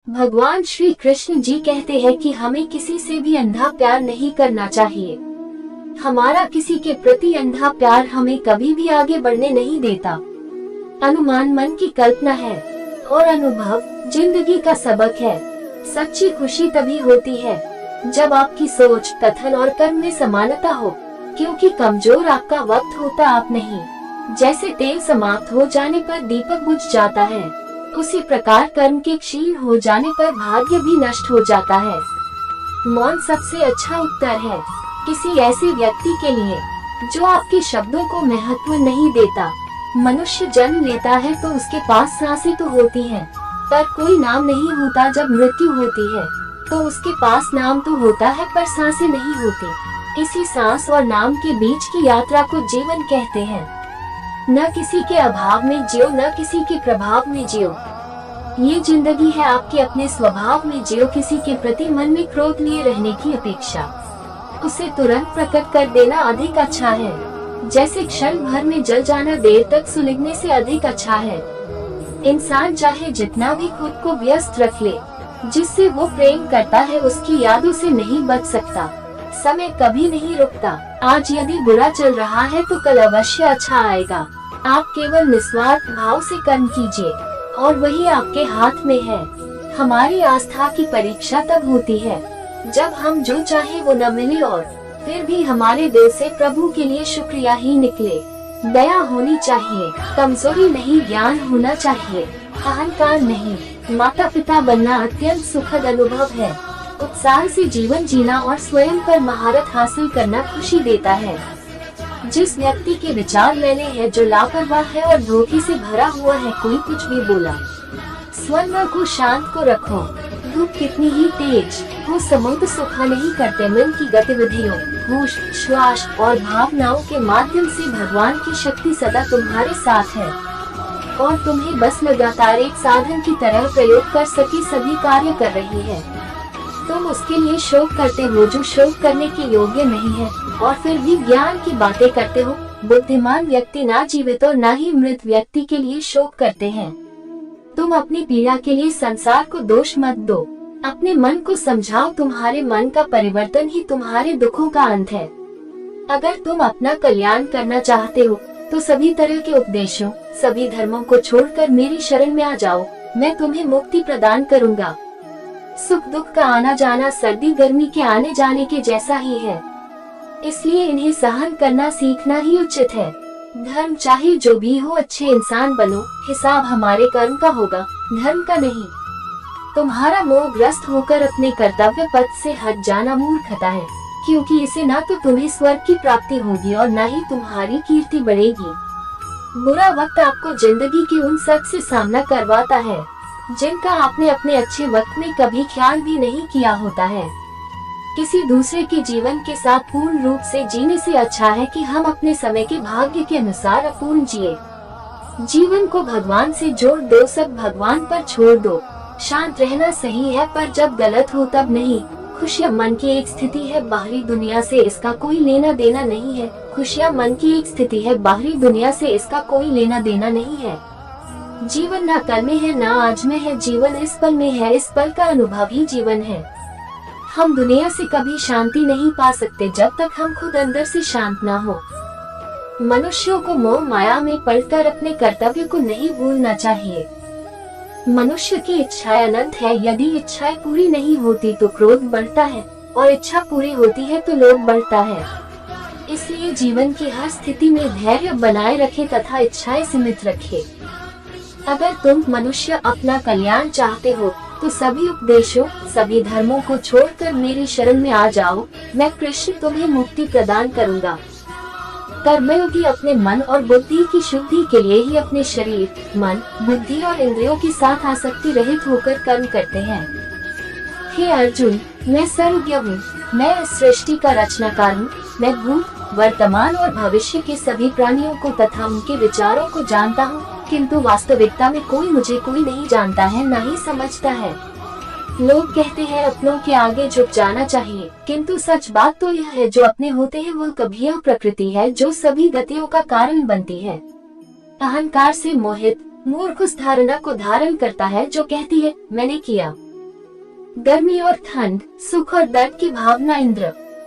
भगवान श्री कृष्ण जी कहते हैं कि हमें किसी से भी अंधा प्यार नहीं करना चाहिए। हमारा किसी के प्रति अंधा प्यार हमें कभी भी आगे बढ़ने नहीं देता। अनुमान मन की कल्पना है और अनुभव जिंदगी का सबक है। सच्ची खुशी तभी होती है जब आपकी सोच, कथन और कर्म में समानता हो, क्योंकि कमजोर आपका वक्त होता आप नहीं। जैसे तेल समाप्त हो जाने पर दीपक बुझ जाता है, उसी प्रकार कर्म के क्षीण हो जाने पर भाग्य भी नष्ट हो जाता है। मौन सबसे अच्छा उत्तर है किसी ऐसे व्यक्ति के लिए जो आपके शब्दों को महत्व नहीं देता। मनुष्य जन्म लेता है तो उसके पास सांसें तो होती हैं, पर कोई नाम नहीं होता। जब मृत्यु होती है तो उसके पास नाम तो होता है पर सांसें नहीं होती। इसी सांस और नाम के बीच की यात्रा को जीवन कहते हैं। न किसी के अभाव में जियो, न किसी के प्रभाव में जियो। ये जिंदगी है आपके अपने स्वभाव में जियो। किसी के प्रति मन में क्रोध लिए रहने की अपेक्षा उसे तुरंत प्रकट कर देना अधिक अच्छा है। जैसे क्षण भर में जल जाना देर तक सुलगने से अधिक अच्छा है। इंसान चाहे जितना भी खुद को व्यस्त रख ले, जिससे वो प्रेम करता है उसकी यादों से नहीं बच सकता। समय कभी नहीं रुकता। आज यदि बुरा चल रहा है तो कल अवश्य अच्छा आएगा। आप केवल निस्वार्थ भाव से कर्म कीजिए और वही आपके हाथ में है। हमारी आस्था की परीक्षा तब होती है जब हम जो चाहे वो न मिले और फिर भी हमारे दिल से प्रभु के लिए शुक्रिया ही निकले। दया होनी चाहिए, कमजोरी नहीं, ज्ञान होना चाहिए, अहंकार नहीं। माता पिता बनना अत्यंत सुखद अनुभव है। उत्साह से जीवन जीना और स्वयं पर महारत हासिल करना खुशी देता है। जिस व्यक्ति के विचार मैंने है, जो लापरवाह है और धोखे से भरा हुआ है, कोई कुछ भी बोला, स्वर को शांत को रखो। धूप कितनी ही तेज हो, समुद्र सुखा नहीं करते। मन की गतिविधियों, होश, श्वास और भावनाओं के माध्यम से भगवान की शक्ति सदा तुम्हारे साथ है और तुम्हें बस लगातार एक साधन की तरह प्रयोग कर सके सभी कार्य कर रही है। तुम उसके लिए शोक करते हो जो शोक करने के योग्य नहीं है और फिर भी ज्ञान की बातें करते हो। बुद्धिमान व्यक्ति ना जीवित और ना ही मृत व्यक्ति के लिए शोक करते हैं। तुम अपनी पीड़ा के लिए संसार को दोष मत दो, अपने मन को समझाओ। तुम्हारे मन का परिवर्तन ही तुम्हारे दुखों का अंत है। अगर तुम अपना कल्याण करना चाहते हो तो सभी तरह के उपदेशों, सभी धर्मों को छोड़कर मेरी शरण में आ जाओ। मैं तुम्हें मुक्ति प्रदान करूंगा। सुख दुख का आना जाना सर्दी गर्मी के आने जाने के जैसा ही है, इसलिए इन्हें सहन करना सीखना ही उचित है। धर्म चाहे जो भी हो, अच्छे इंसान बनो। हिसाब हमारे कर्म का होगा, धर्म का नहीं। तुम्हारा मोहग्रस्त होकर अपने कर्तव्य पथ से हट जाना मूर्खता है, क्योंकि इसे ना तो तुम्हें स्वर्ग की प्राप्ति होगी और न ही तुम्हारी कीर्ति बढ़ेगी। बुरा वक्त आपको जिंदगी के उन शख्स से सामना करवाता है जिनका आपने अपने अच्छे वक्त में कभी ख्याल भी नहीं किया होता है। किसी दूसरे के जीवन के साथ पूर्ण रूप से जीने से अच्छा है कि हम अपने समय के भाग्य के अनुसार अपूर्ण जिए। जीवन को भगवान से जोड़ दो, सब भगवान पर छोड़ दो। शांत रहना सही है पर जब गलत हो तब नहीं। खुशियाँ मन की एक स्थिति है, बाहरी दुनिया से इसका कोई लेना देना नहीं है। खुशियाँ मन की एक स्थिति है, बाहरी दुनिया से इसका कोई लेना देना नहीं है। जीवन न कल में है न आज में है, जीवन इस पल में है। इस पल का अनुभव ही जीवन है। हम दुनिया से कभी शांति नहीं पा सकते जब तक हम खुद अंदर से शांत ना हो। मनुष्यों को मोह माया में पड़कर अपने कर्तव्य को नहीं भूलना चाहिए। मनुष्य की इच्छाएं अनंत है। यदि इच्छाएं पूरी नहीं होती तो क्रोध बढ़ता है और इच्छा पूरी होती है तो लोभ बढ़ता है। इसलिए जीवन की हर स्थिति में धैर्य बनाए रखें तथा इच्छाएं सीमित रखें। अगर तुम मनुष्य अपना कल्याण चाहते हो तो सभी उपदेशों, सभी धर्मों को छोड़कर मेरी शरण में आ जाओ। मैं कृष्ण तुम्हें मुक्ति प्रदान करूंगा। कर्मयोगी अपने मन और बुद्धि की शुद्धि के लिए ही अपने शरीर, मन, बुद्धि और इंद्रियों के साथ आसक्ति रहित होकर कर्म करते हैं। हे अर्जुन, मैं सर्वज्ञ हूँ। मैं इस सृष्टि का रचनाकार हूँ। मैं भूत, वर्तमान और भविष्य के सभी प्राणियों को तथा उनके विचारों को जानता हूँ, किंतु वास्तविकता में कोई नहीं जानता है, न ही समझता है। लोग कहते हैं अपनों के आगे झुक जाना चाहिए, किंतु सच बात तो यह है जो अपने होते हैं वो कभी यह प्रकृति है जो सभी गतियों का कारण बनती है। अहंकार से मोहित मूर्ख उस धारणा को धारण करता है जो कहती है मैंने किया, गर्मी और ठंड, सुख और दर्द की भावना इंद्र।